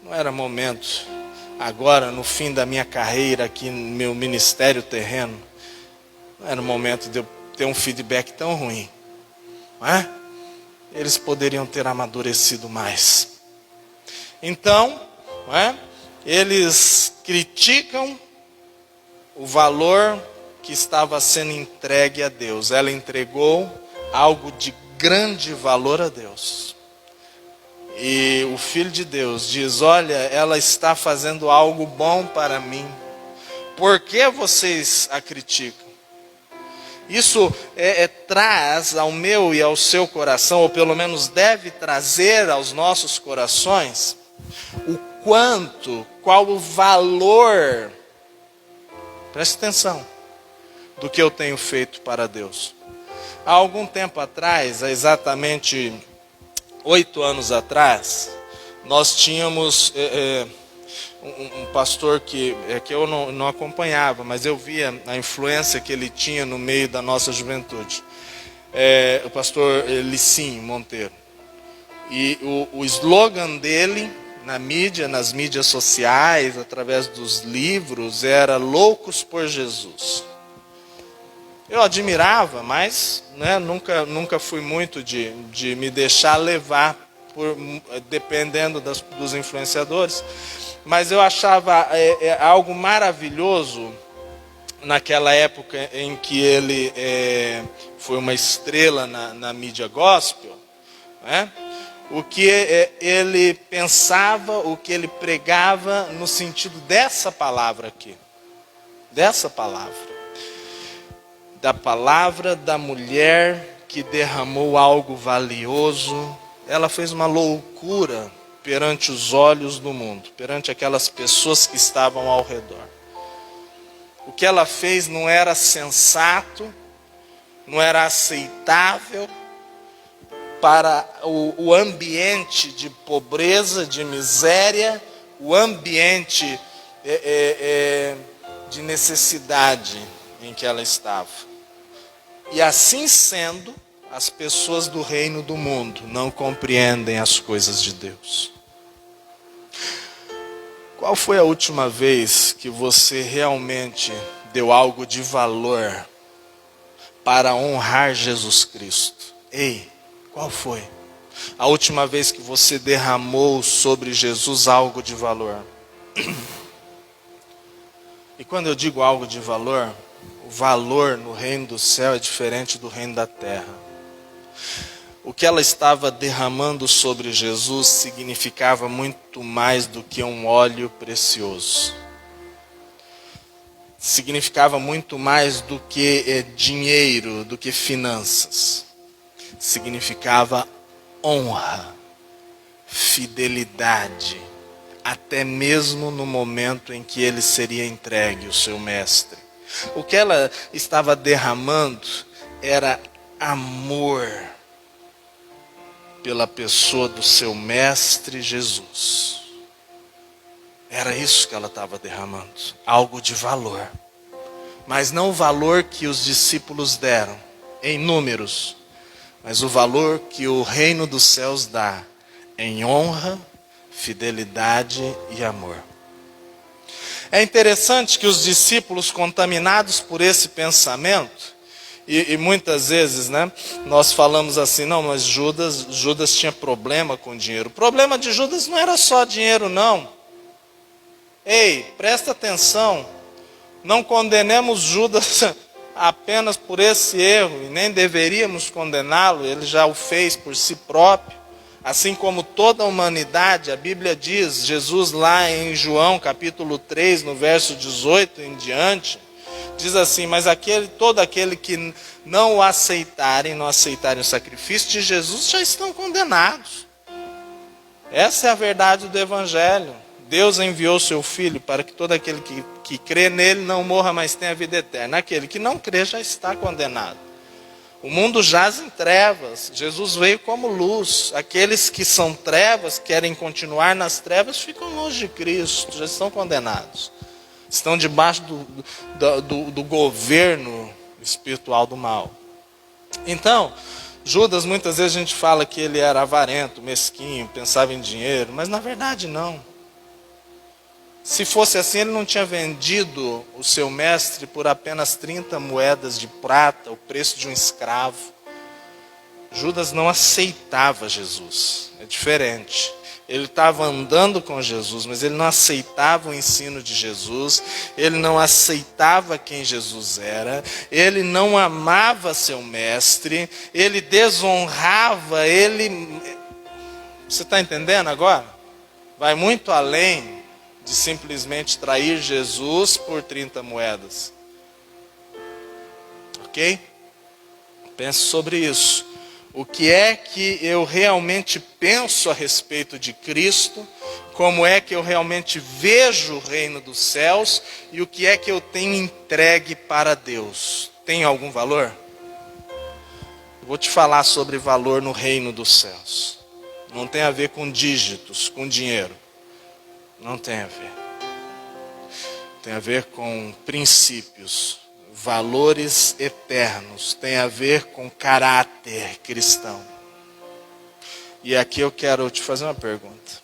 não era momento, agora no fim da minha carreira aqui no meu ministério terreno, não era momento de eu ter um feedback tão ruim, não é? Eles poderiam ter amadurecido mais. Então, não é? Eles criticam o valor que estava sendo entregue a Deus. Ela entregou algo de grande valor a Deus. E o Filho de Deus diz: olha, ela está fazendo algo bom para mim. Por que vocês a criticam? Isso traz ao meu e ao seu coração, ou pelo menos deve trazer aos nossos corações, qual o valor, preste atenção, do que eu tenho feito para Deus. Há algum tempo atrás, há exatamente 8 anos atrás, nós tínhamos um pastor que eu não acompanhava, mas eu via a influência que ele tinha no meio da nossa juventude. O pastor Licinho Monteiro. E o slogan dele na mídia, nas mídias sociais, através dos livros, era "Loucos por Jesus". Eu admirava, mas nunca fui muito de me deixar levar, dependendo dos influenciadores. Mas eu achava algo maravilhoso naquela época em que ele foi uma estrela na mídia gospel, né? O que ele pensava, o que ele pregava no sentido dessa palavra aqui. Dessa palavra. Da palavra da mulher que derramou algo valioso. Ela fez uma loucura perante os olhos do mundo, perante aquelas pessoas que estavam ao redor. O que ela fez não era sensato, não era aceitável para o ambiente de pobreza, de miséria, o ambiente de necessidade em que ela estava. E assim sendo, as pessoas do reino do mundo não compreendem as coisas de Deus. Qual foi a última vez que você realmente deu algo de valor para honrar Jesus Cristo? Ei, qual foi a última vez que você derramou sobre Jesus algo de valor? E quando eu digo algo de valor, o valor no reino do céu é diferente do reino da terra. O que ela estava derramando sobre Jesus significava muito mais do que um óleo precioso. Significava muito mais do que dinheiro, do que finanças. Significava honra, fidelidade, até mesmo no momento em que ele seria entregue, o seu mestre. O que ela estava derramando era amor pela pessoa do seu mestre Jesus. Era isso que ela estava derramando, algo de valor. Mas não o valor que os discípulos deram, em números, mas o valor que o reino dos céus dá, em honra, fidelidade e amor. É interessante que os discípulos, contaminados por esse pensamento, e muitas vezes, nós falamos assim: não, mas Judas tinha problema com dinheiro. O problema de Judas não era só dinheiro, não. Ei, presta atenção, não condenemos Judas apenas por esse erro, e nem deveríamos condená-lo, ele já o fez por si próprio. Assim como toda a humanidade, a Bíblia diz, Jesus lá em João capítulo 3, no verso 18 em diante, diz assim: mas todo aquele que não o aceitarem, não aceitarem o sacrifício de Jesus, já estão condenados. Essa é a verdade do Evangelho. Deus enviou seu Filho para que todo aquele que crê nele não morra, mas tenha vida eterna. Aquele que não crê já está condenado. O mundo jaz em trevas, Jesus veio como luz. Aqueles que são trevas, querem continuar nas trevas, ficam longe de Cristo, já estão condenados. Estão debaixo do governo espiritual do mal. Então, Judas, muitas vezes a gente fala que ele era avarento, mesquinho, pensava em dinheiro, mas na verdade não. Se fosse assim, ele não tinha vendido o seu mestre por apenas 30 moedas de prata, o preço de um escravo. Judas não aceitava Jesus, é diferente. Ele estava andando com Jesus, mas ele não aceitava o ensino de Jesus, ele não aceitava quem Jesus era, ele não amava seu mestre, ele desonrava, Você está entendendo agora? Vai muito além de simplesmente trair Jesus por 30 moedas. Ok? Pense sobre isso. O que é que eu realmente penso a respeito de Cristo? Como é que eu realmente vejo o reino dos céus? E o que é que eu tenho entregue para Deus? Tem algum valor? Vou te falar sobre valor no reino dos céus. Não tem a ver com dígitos, com dinheiro. Não tem a ver. Tem a ver com princípios, valores eternos. Tem a ver com caráter cristão. E aqui eu quero te fazer uma pergunta.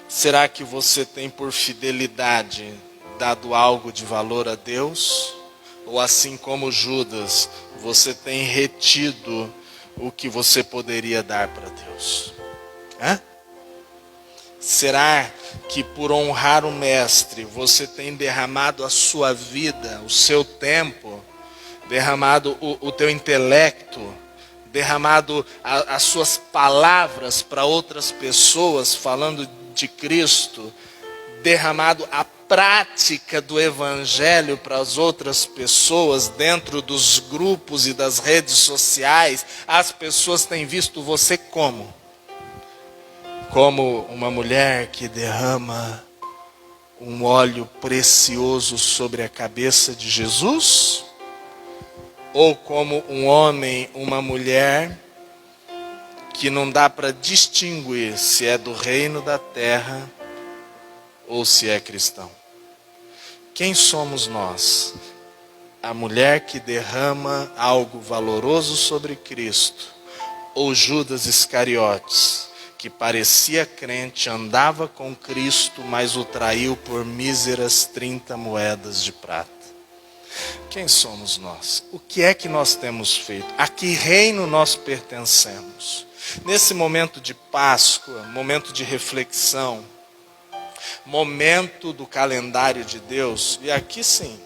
Será que você tem por fidelidade dado algo de valor a Deus? Ou assim como Judas, você tem retido o que você poderia dar para Deus? Hã? Será que por honrar o mestre, você tem derramado a sua vida, o seu tempo, derramado o teu intelecto, derramado as suas palavras para outras pessoas falando de Cristo, derramado a prática do Evangelho para as outras pessoas dentro dos grupos e das redes sociais? As pessoas têm visto você como? Como uma mulher que derrama um óleo precioso sobre a cabeça de Jesus? Ou como um homem, uma mulher que não dá para distinguir se é do reino da terra ou se é cristão? Quem somos nós? A mulher que derrama algo valoroso sobre Cristo? Ou Judas Iscariotes, que parecia crente, andava com Cristo, mas o traiu por míseras 30 moedas de prata? Quem somos nós? O que é que nós temos feito? A que reino nós pertencemos? Nesse momento de Páscoa, momento de reflexão, momento do calendário de Deus, e aqui sim,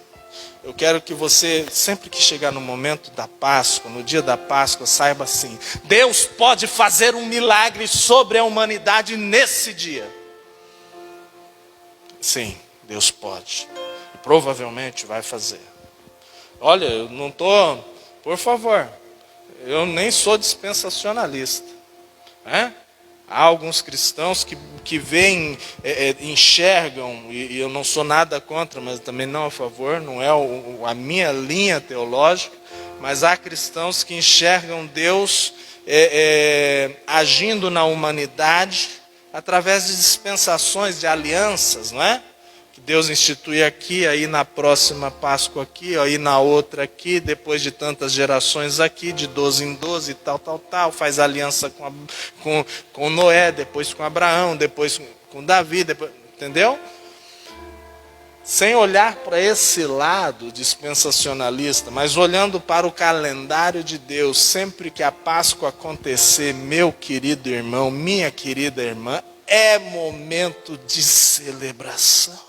eu quero que você, sempre que chegar no momento da Páscoa, no dia da Páscoa, saiba assim: Deus pode fazer um milagre sobre a humanidade nesse dia. Sim, Deus pode. E provavelmente vai fazer. Olha, eu não estou, por favor, eu nem sou dispensacionalista. Há alguns cristãos que veem, enxergam, e eu não sou nada contra, mas também não a favor, não é a minha linha teológica, mas há cristãos que enxergam Deus agindo na humanidade através de dispensações, de alianças, não é? Que Deus institui aqui, aí na próxima Páscoa aqui, aí na outra aqui, depois de tantas gerações aqui, de 12 em 12, tal, faz aliança com Noé, depois com Abraão, depois com Davi, depois, entendeu? Sem olhar para esse lado dispensacionalista, mas olhando para o calendário de Deus, sempre que a Páscoa acontecer, meu querido irmão, minha querida irmã, é momento de celebração.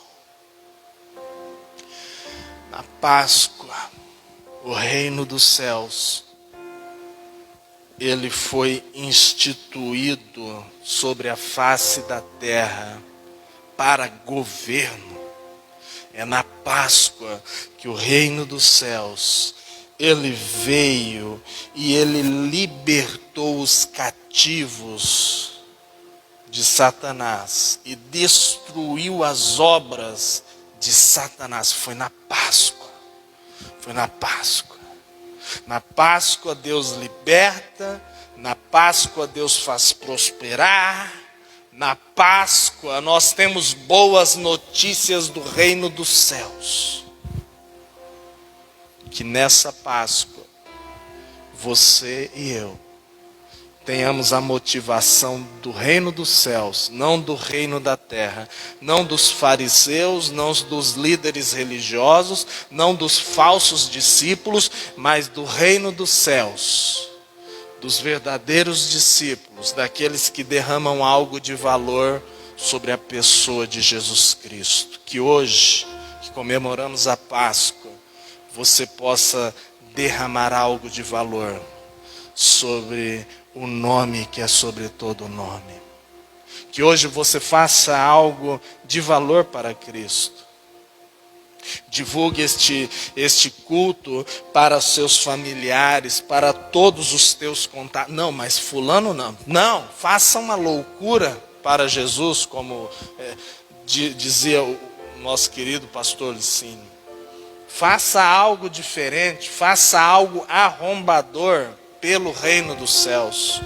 Na Páscoa, o reino dos céus ele foi instituído sobre a face da terra para governo. É na Páscoa que o reino dos céus, ele veio e ele libertou os cativos de Satanás e destruiu as obras de Satanás. Foi na Páscoa. Foi na Páscoa. Na Páscoa Deus liberta, na Páscoa Deus faz prosperar, na Páscoa nós temos boas notícias do reino dos céus. Que nessa Páscoa, você e eu tenhamos a motivação do reino dos céus, não do reino da terra, não dos fariseus, não dos líderes religiosos, não dos falsos discípulos, mas do reino dos céus, dos verdadeiros discípulos, daqueles que derramam algo de valor sobre a pessoa de Jesus Cristo. Que hoje, que comemoramos a Páscoa, você possa derramar algo de valor sobre o nome que é sobre todo nome. Que hoje você faça algo de valor para Cristo. Divulgue este culto para seus familiares, para todos os teus contatos. Não, mas fulano não. Não, faça uma loucura para Jesus, como dizia o nosso querido pastor Licínio. Faça algo diferente, faça algo arrombador pelo reino dos céus.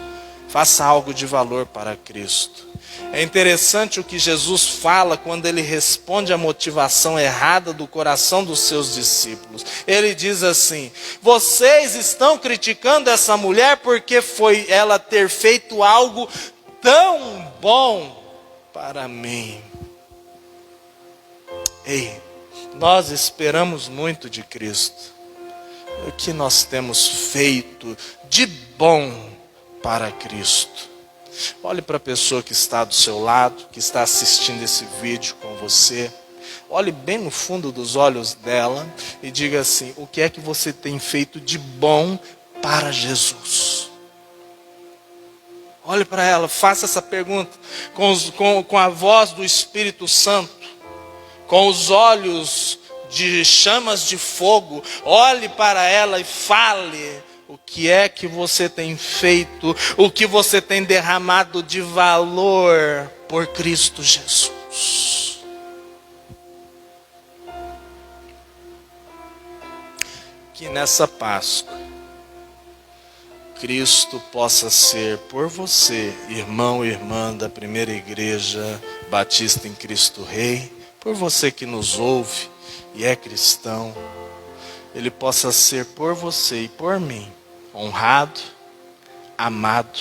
Faça algo de valor para Cristo. É interessante o que Jesus fala quando ele responde à motivação errada do coração dos seus discípulos. Ele diz assim: vocês estão criticando essa mulher porque foi ela ter feito algo tão bom para mim. Ei, nós esperamos muito de Cristo. O que nós temos feito de bom para Cristo? Olhe para a pessoa que está do seu lado, que está assistindo esse vídeo com você. Olhe bem no fundo dos olhos dela e diga assim: o que é que você tem feito de bom para Jesus? Olhe para ela, faça essa pergunta com a voz do Espírito Santo, com os olhos de chamas de fogo. Olhe para ela e fale o que é que você tem feito, o que você tem derramado de valor por Cristo Jesus. Que nessa Páscoa Cristo possa ser por você, irmão e irmã da primeira igreja Batista em Cristo Rei, por você que nos ouve e é cristão, ele possa ser por você e por mim honrado, amado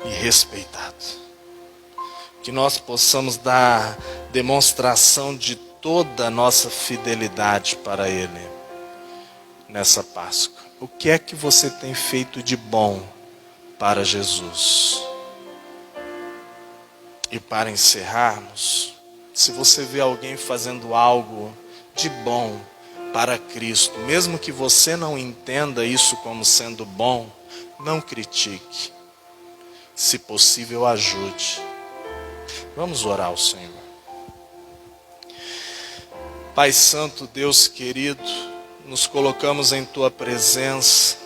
e respeitado. Que nós possamos dar demonstração de toda a nossa fidelidade para Ele nessa Páscoa. O que é que você tem feito de bom para Jesus? E para encerrarmos, se você vê alguém fazendo algo de bom para Cristo, mesmo que você não entenda isso como sendo bom, não critique. Se possível, ajude. Vamos orar ao Senhor. Pai Santo, Deus querido, nos colocamos em Tua presença,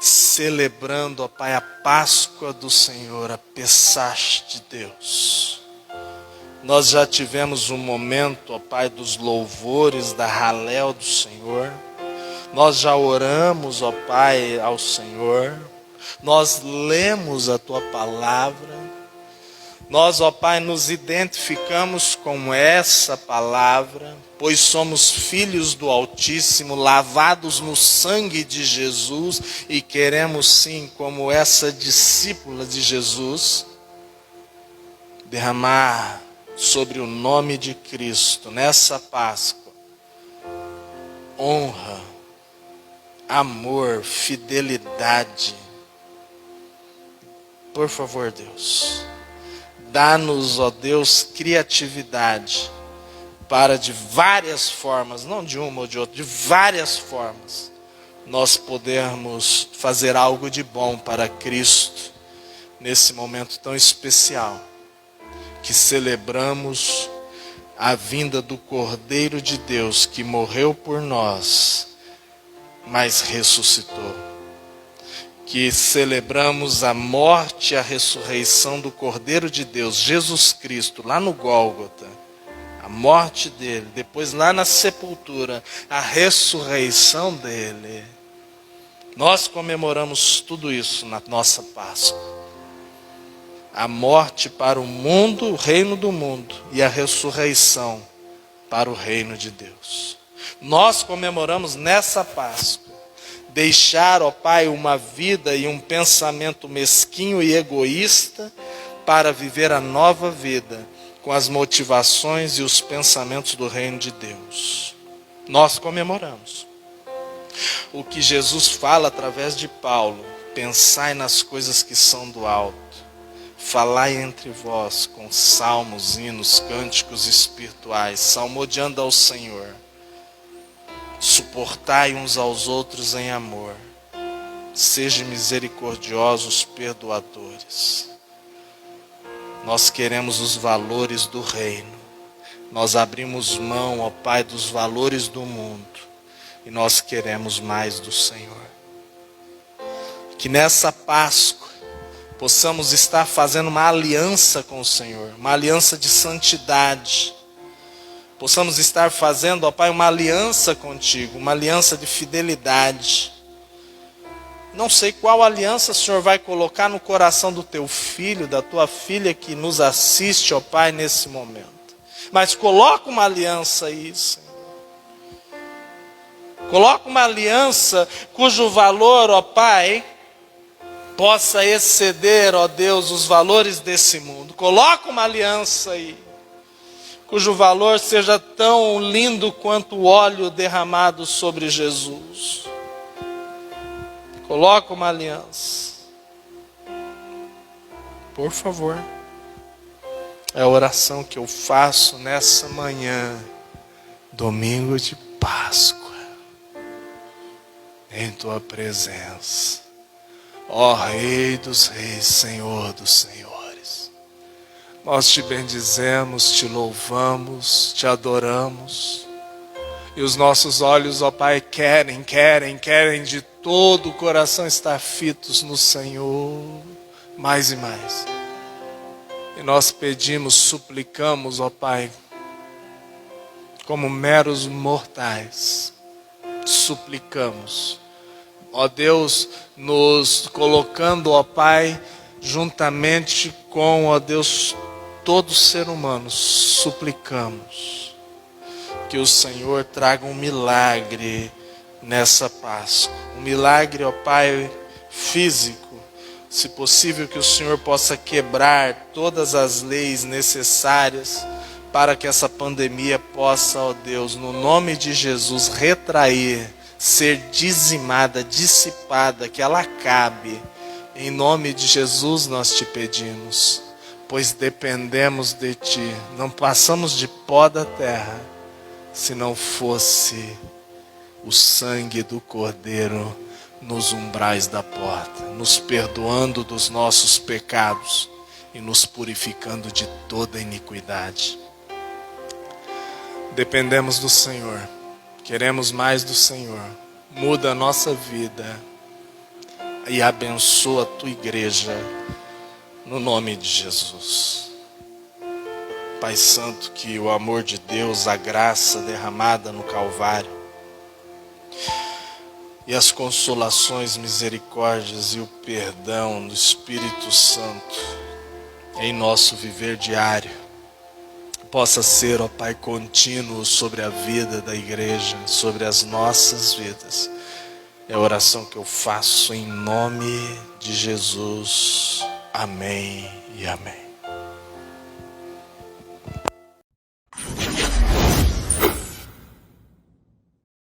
celebrando, ó Pai, a Páscoa do Senhor, a Pessach de Deus. Nós já tivemos um momento, ó Pai, dos louvores, da Halel do Senhor. Nós já oramos, ó Pai, ao Senhor. Nós lemos a Tua palavra. Nós, ó Pai, nos identificamos com essa palavra, pois somos filhos do Altíssimo, lavados no sangue de Jesus, e queremos sim, como essa discípula de Jesus, derramar sobre o nome de Cristo, nessa Páscoa, honra, amor, fidelidade. Por favor, Deus, dá-nos, ó Deus, criatividade para de várias formas, não de uma ou de outra, de várias formas, nós podermos fazer algo de bom para Cristo nesse momento tão especial que celebramos a vinda do Cordeiro de Deus que morreu por nós, mas ressuscitou. Que celebramos a morte e a ressurreição do Cordeiro de Deus, Jesus Cristo, lá no Gólgota. A morte dele, depois lá na sepultura, a ressurreição dele. Nós comemoramos tudo isso na nossa Páscoa. A morte para o mundo, o reino do mundo, e a ressurreição para o reino de Deus. Nós comemoramos nessa Páscoa deixar, ó Pai, uma vida e um pensamento mesquinho e egoísta para viver a nova vida com as motivações e os pensamentos do reino de Deus. Nós comemoramos o que Jesus fala através de Paulo: pensai nas coisas que são do alto, falai entre vós com salmos, hinos, cânticos espirituais, salmodiando ao Senhor. Suportai uns aos outros em amor. Sejam misericordiosos, perdoadores. Nós queremos os valores do reino. Nós abrimos mão, ó Pai, dos valores do mundo. E nós queremos mais do Senhor. Que nessa Páscoa possamos estar fazendo uma aliança com o Senhor, uma aliança de santidade. Possamos estar fazendo, ó Pai, uma aliança contigo, uma aliança de fidelidade. Não sei qual aliança o Senhor vai colocar no coração do teu filho, da tua filha que nos assiste, ó Pai, nesse momento. Mas coloca uma aliança aí, Senhor. Coloca uma aliança cujo valor, ó Pai, possa exceder, ó Deus, os valores desse mundo. Coloca uma aliança aí, cujo valor seja tão lindo quanto o óleo derramado sobre Jesus. Coloca uma aliança. Por favor. É a oração que eu faço nessa manhã, domingo de Páscoa, em tua presença. Ó Rei dos Reis, Senhor dos Senhores, nós te bendizemos, te louvamos, te adoramos. E os nossos olhos, ó Pai, querem de todo o coração estar fitos no Senhor, mais e mais. E nós pedimos, suplicamos, ó Pai, como meros mortais, suplicamos, ó Deus, nos colocando, ó Pai, juntamente com, ó Deus, todo ser humano, suplicamos que o Senhor traga um milagre nessa Páscoa. Um milagre, ó Pai, físico. Se possível que o Senhor possa quebrar todas as leis necessárias para que essa pandemia possa, ó Deus, no nome de Jesus, retrair, ser dizimada, dissipada, que ela acabe. Em nome de Jesus nós te pedimos, pois dependemos de Ti. Não passamos de pó da terra se não fosse o sangue do Cordeiro nos umbrais da porta, nos perdoando dos nossos pecados e nos purificando de toda iniquidade. Dependemos do Senhor, queremos mais do Senhor. Muda a nossa vida e abençoa a tua igreja, no nome de Jesus. Pai Santo, que o amor de Deus, a graça derramada no Calvário e as consolações, misericórdias e o perdão do Espírito Santo em nosso viver diário possa ser, ó Pai, contínuo sobre a vida da igreja, sobre as nossas vidas. É a oração que eu faço em nome de Jesus. Amém e amém.